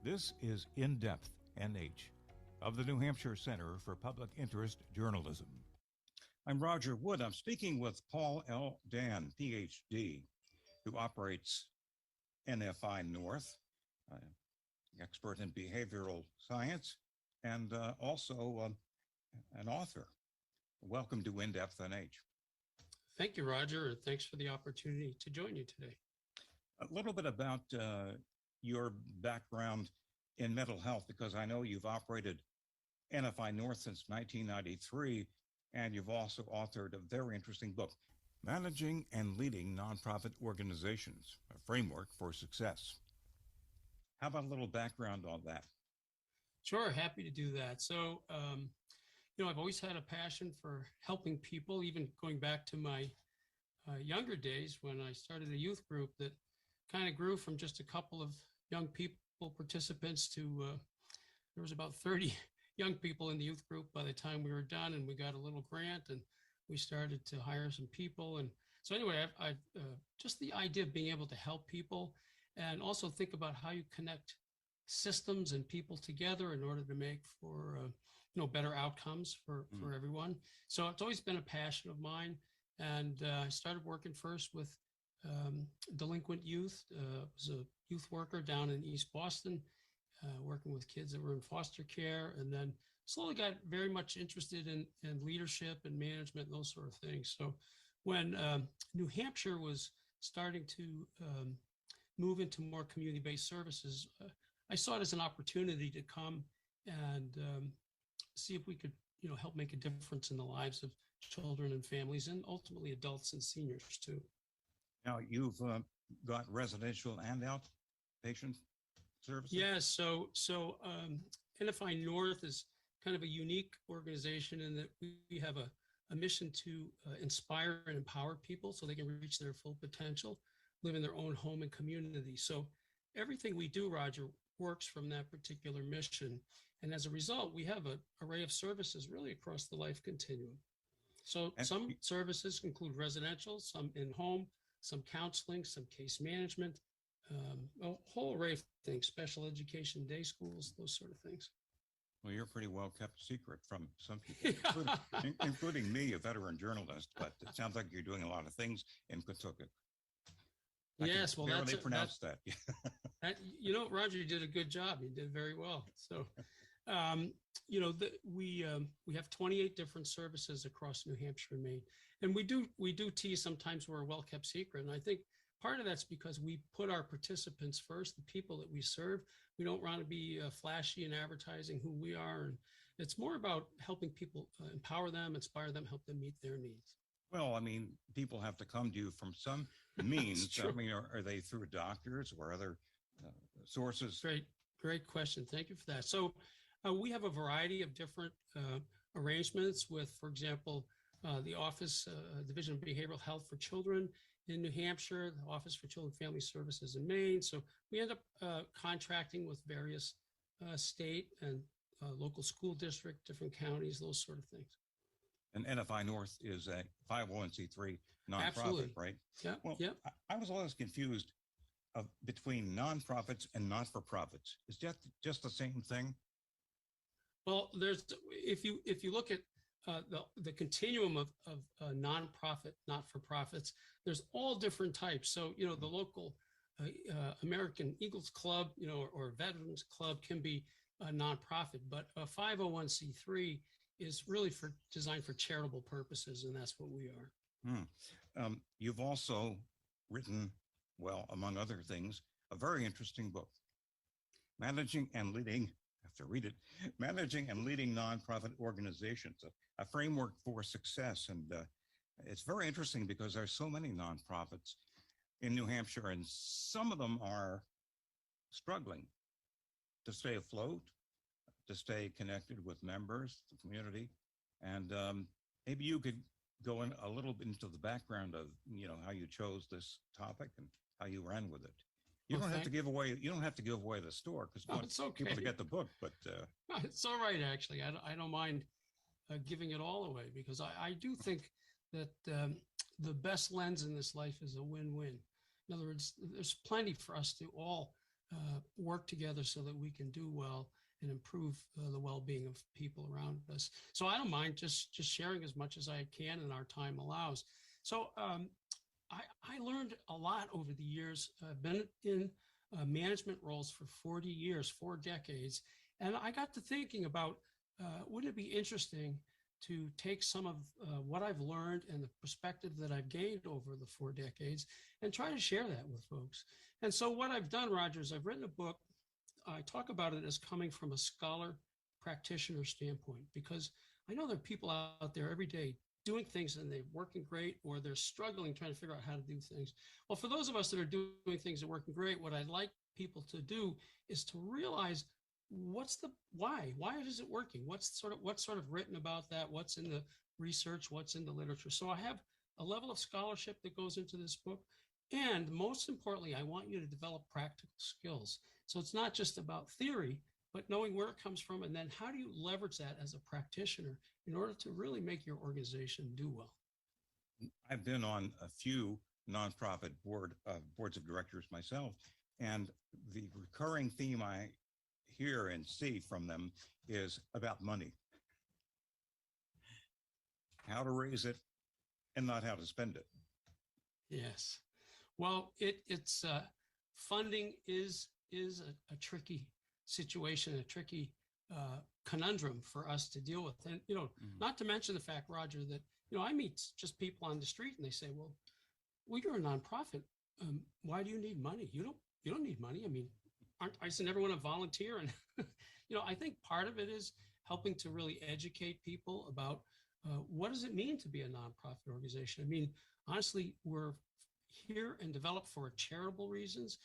This is InDepth NH of the New Hampshire Center for Public Interest Journalism. I'm Roger Wood. I'm speaking with Paul L. Dann, PhD, who operates NFI North, expert in behavioral science, and also an author. Welcome to InDepth NH. Thank you, Roger. Thanks for the opportunity to join you today. A little bit about your background in mental health, because I know you've operated NFI North since 1993, and you've also authored a very interesting book, Managing and Leading Nonprofit Organizations, a Framework for Success. How about a little background on that? Sure, happy to do that. So, I've always had a passion for helping people, even going back to my younger days when I started a youth group that kind of grew from just a couple of young people, participants, to there was about 30 young people in the youth group by the time we were done, and we got a little grant and we started to hire some people. And so anyway, I've just the idea of being able to help people and also think about how you connect systems and people together in order to make for better outcomes for everyone. So it's always been a passion of mine. And I started working first with delinquent youth. Was a youth worker down in East Boston, working with kids that were in foster care, and then slowly got very much interested in leadership and management and those sort of things. So when New Hampshire was starting to move into more community-based services, I saw it as an opportunity to come and see if we could, help make a difference in the lives of children and families, and ultimately adults and seniors too. Now, you've got residential and outpatient services? Yeah, so NFI North is kind of a unique organization in that we have a mission to inspire and empower people so they can reach their full potential, live in their own home and community. So everything we do, Roger, works from that particular mission. And as a result, we have an array of services really across the life continuum. So some services include residential, some in-home, some counseling, some case management, a whole array of things, special education, day schools, those sort of things. Well, you're a pretty well kept secret from some people, including me, a veteran journalist, but it sounds like you're doing a lot of things in Kentucky. Yes, well, that's pronounced that. Roger, you did a good job. You did very well. So, we have 28 different services across New Hampshire and Maine, and we do tease sometimes we're a well-kept secret. And I think part of that's because we put our participants first, the people that we serve. We don't want to be flashy in advertising who we are, and it's more about helping people, empower them, inspire them, help them meet their needs. Well, I mean, people have to come to you from some means. I mean, are they through doctors or other sources? Great question. Thank you for that. So we have a variety of different arrangements with, for example, the Office Division of Behavioral Health for Children in New Hampshire, the Office for Children and Family Services in Maine. So we end up contracting with various state and local school district, different counties, those sort of things. And NFI North is a 501c3 nonprofit, Absolutely. Right? Yeah. Well, yeah. I was always confused between nonprofits and not-for-profits. Is that just the same thing? Well, if you look at the continuum of nonprofit, not-for-profits, there's all different types. So the local American Eagles Club, or Veterans Club can be a nonprofit, but a 501c3 is really designed for charitable purposes, and that's what we are. You've also written, well, among other things, a very interesting book, Managing and Leading Nonprofit Organizations, a Framework for Success. And it's very interesting because there's so many nonprofits in New Hampshire, and some of them are struggling to stay afloat, to stay connected with members, the community. And maybe you could go in a little bit into the background of, how you chose this topic and how you ran with it. You don't have to give away the store because you want people to get the book, but no, it's all right. Actually, I don't mind giving it all away, because I do think that the best lens in this life is a win-win. In other words, there's plenty for us to all work together so that we can do well and improve the well-being of people around us. So I don't mind just sharing as much as I can and our time allows. So I learned a lot over the years. I've been in management roles for 40 years, 4 decades. And I got to thinking about, wouldn't it be interesting to take some of what I've learned and the perspective that I've gained over the 4 decades and try to share that with folks. And so what I've done, Roger, is I've written a book. I talk about it as coming from a scholar practitioner standpoint, because I know there are people out there every day doing things and they're working great, or they're struggling trying to figure out how to do things. Well, for those of us that are doing things that are working great, what I'd like people to do is to realize what's the why is it working, what's sort of written about that, what's in the research, what's in the literature. So I have a level of scholarship that goes into this book, and most importantly, I want you to develop practical skills. So it's not just about theory, but knowing where it comes from, and then how do you leverage that as a practitioner in order to really make your organization do well. I've been on a few nonprofit boards of directors myself, and the recurring theme I hear and see from them is about money. How to raise it and not how to spend it. Yes. Well, it's funding is a tricky situation, a tricky conundrum for us to deal with. And, not to mention the fact, Roger, that, I meet just people on the street and they say, well, you're a nonprofit. Why do you need money? You don't need money. I mean, isn't everyone a volunteer? And, I think part of it is helping to really educate people about what does it mean to be a nonprofit organization? I mean, honestly, we're here and developed for charitable reasons.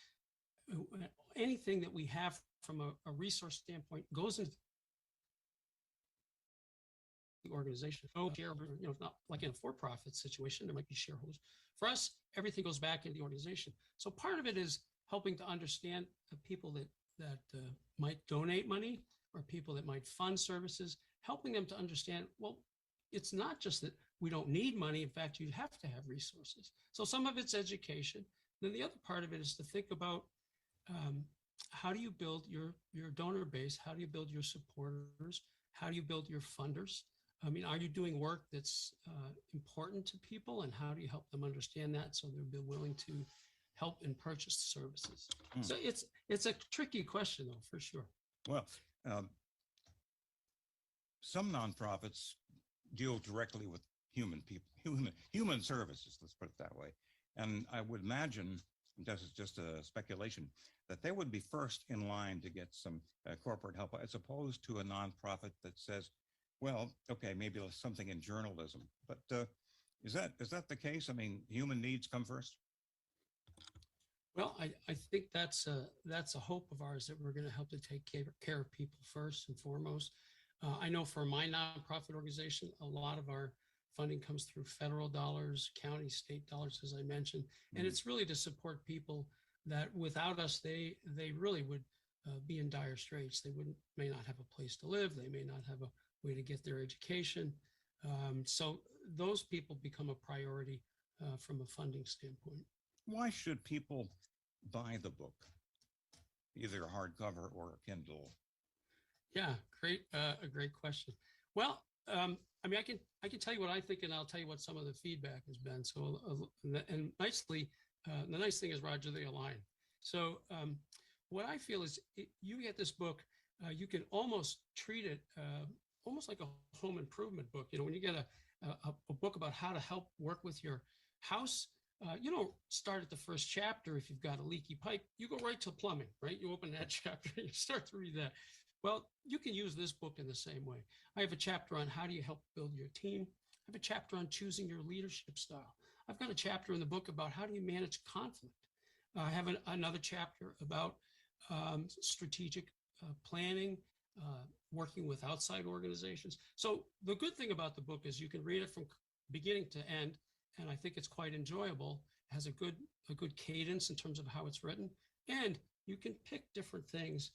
Anything that we have from a resource standpoint goes into the organization. Not like in a for-profit situation, there might be shareholders. For us, everything goes back into the organization. So part of it is helping to understand the people that might donate money, or people that might fund services, helping them to understand, well, it's not just that we don't need money. In fact, you have to have resources. So some of it's education. Then the other part of it is to think about how do you build your donor base? How do you build your supporters? How do you build your funders? I mean, are you doing work that's important to people, and how do you help them understand that so they'll be willing to help and purchase services? So it's a tricky question, though, for sure. Well, some nonprofits deal directly with human services, let's put it that way. And I would imagine, this is just a speculation, that they would be first in line to get some corporate help, as opposed to a nonprofit that says, well, okay, maybe something in journalism. But is that the case? I mean, human needs come first? Well, I think that's a hope of ours, that we're going to help to take care of people first and foremost. I know for my nonprofit organization, a lot of our funding comes through federal dollars, county, state dollars, as I mentioned, and it's really to support people that without us, they really would be in dire straits. They may not have a place to live. They may not have a way to get their education. So those people become a priority from a funding standpoint. Why should people buy the book, either hardcover or Kindle? Yeah, a great question. Well, I mean, I can tell you what I think, and I'll tell you what some of the feedback has been. So, and nicely, the nice thing is, Roger, they align. So, what I feel is, you get this book, you can almost treat it almost like a home improvement book. When you get a book about how to help work with your house, you don't start at the first chapter. If you've got a leaky pipe, you go right to plumbing, right? You open that chapter and you start to read that. Well, you can use this book in the same way. I have a chapter on how do you help build your team. I have a chapter on choosing your leadership style. I've got a chapter in the book about how do you manage conflict. I have another chapter about strategic planning, working with outside organizations. So the good thing about the book is you can read it from beginning to end, and I think it's quite enjoyable. It has a good cadence in terms of how it's written, and you can pick different things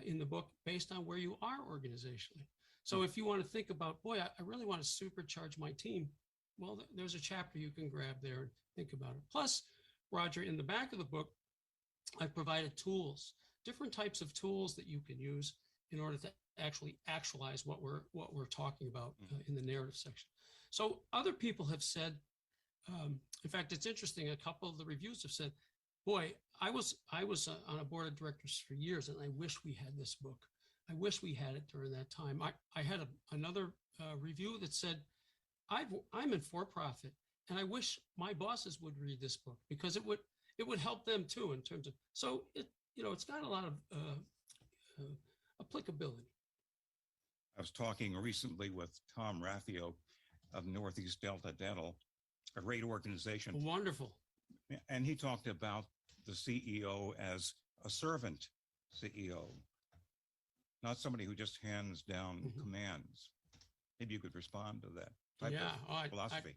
in the book based on where you are organizationally. So if you want to think about, boy, I really want to supercharge my team, well, there's a chapter you can grab there and think about it. Plus, Roger, in the back of the book, I've provided tools different types of tools that you can use in order to actually actualize what we're talking about in the narrative section. So other people have said, in fact, it's interesting. A couple of the reviews have said, "Boy, I was on a board of directors for years, and I wish we had this book. I wish we had it during that time." I had another review that said, "I'm in for-profit, and I wish my bosses would read this book because it would help them too in terms of." So it's got a lot of applicability. I was talking recently with Tom Raffio of Northeast Delta Dental, a great organization. Wonderful. And he talked about the CEO as a servant CEO, not somebody who just hands down commands. Maybe you could respond to that type of philosophy.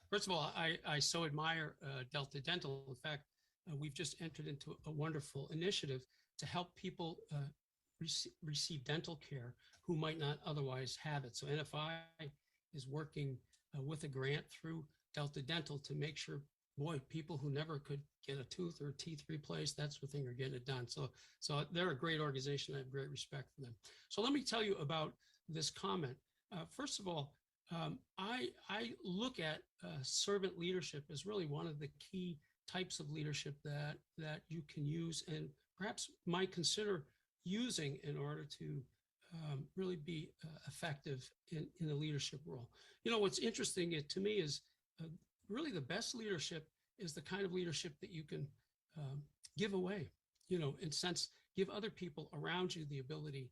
First of all, I so admire Delta Dental. In fact, we've just entered into a wonderful initiative to help people receive dental care who might not otherwise have it. So NFI is working with a grant through Delta Dental to make sure, people who never could get a tooth or teeth replaced, that sort of thing, are getting it done. So they're a great organization. I have great respect for them. So let me tell you about this comment. First of all, I look at servant leadership as really one of the key types of leadership that you can use and perhaps might consider using in order to really be effective in the leadership role. What's interesting to me is really the best leadership is the kind of leadership that you can give away, in sense, give other people around you the ability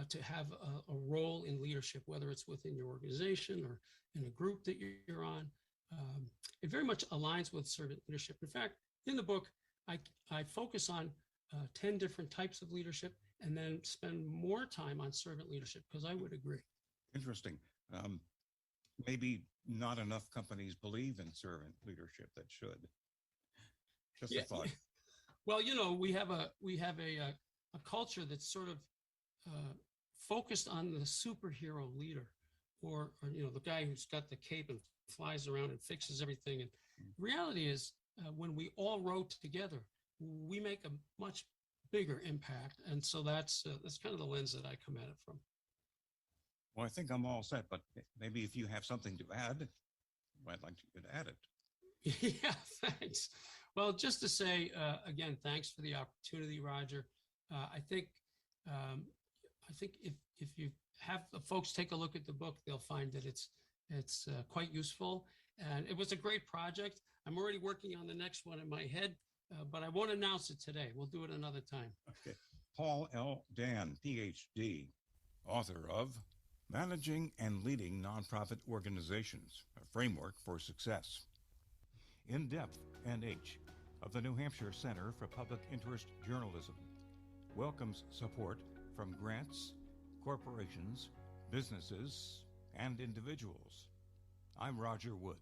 to have a role in leadership, whether it's within your organization or in a group that you're on. It very much aligns with servant leadership. In fact, in the book, I focus on 10 different types of leadership and then spend more time on servant leadership because I would agree. Interesting. Maybe not enough companies believe in servant leadership that should. Just a thought. Well, we have a culture that's sort of focused on the superhero leader, or the guy who's got the cape and flies around and fixes everything. And reality is, when we all row together, we make a much bigger impact. And so that's kind of the lens that I come at it from. Well, I think I'm all set, but maybe if you have something to add, I'd like you to add it. Yeah, thanks. Well, just to say, again, thanks for the opportunity, Roger. I think if you have the folks take a look at the book, they'll find that it's quite useful. And it was a great project. I'm already working on the next one in my head, but I won't announce it today. We'll do it another time. Okay. Paul L. Dann, PhD, author of Managing and Leading Nonprofit Organizations, a Framework for Success. InDepth NH of the New Hampshire Center for Public Interest Journalism welcomes support from grants, corporations, businesses, and individuals. I'm Roger Wood.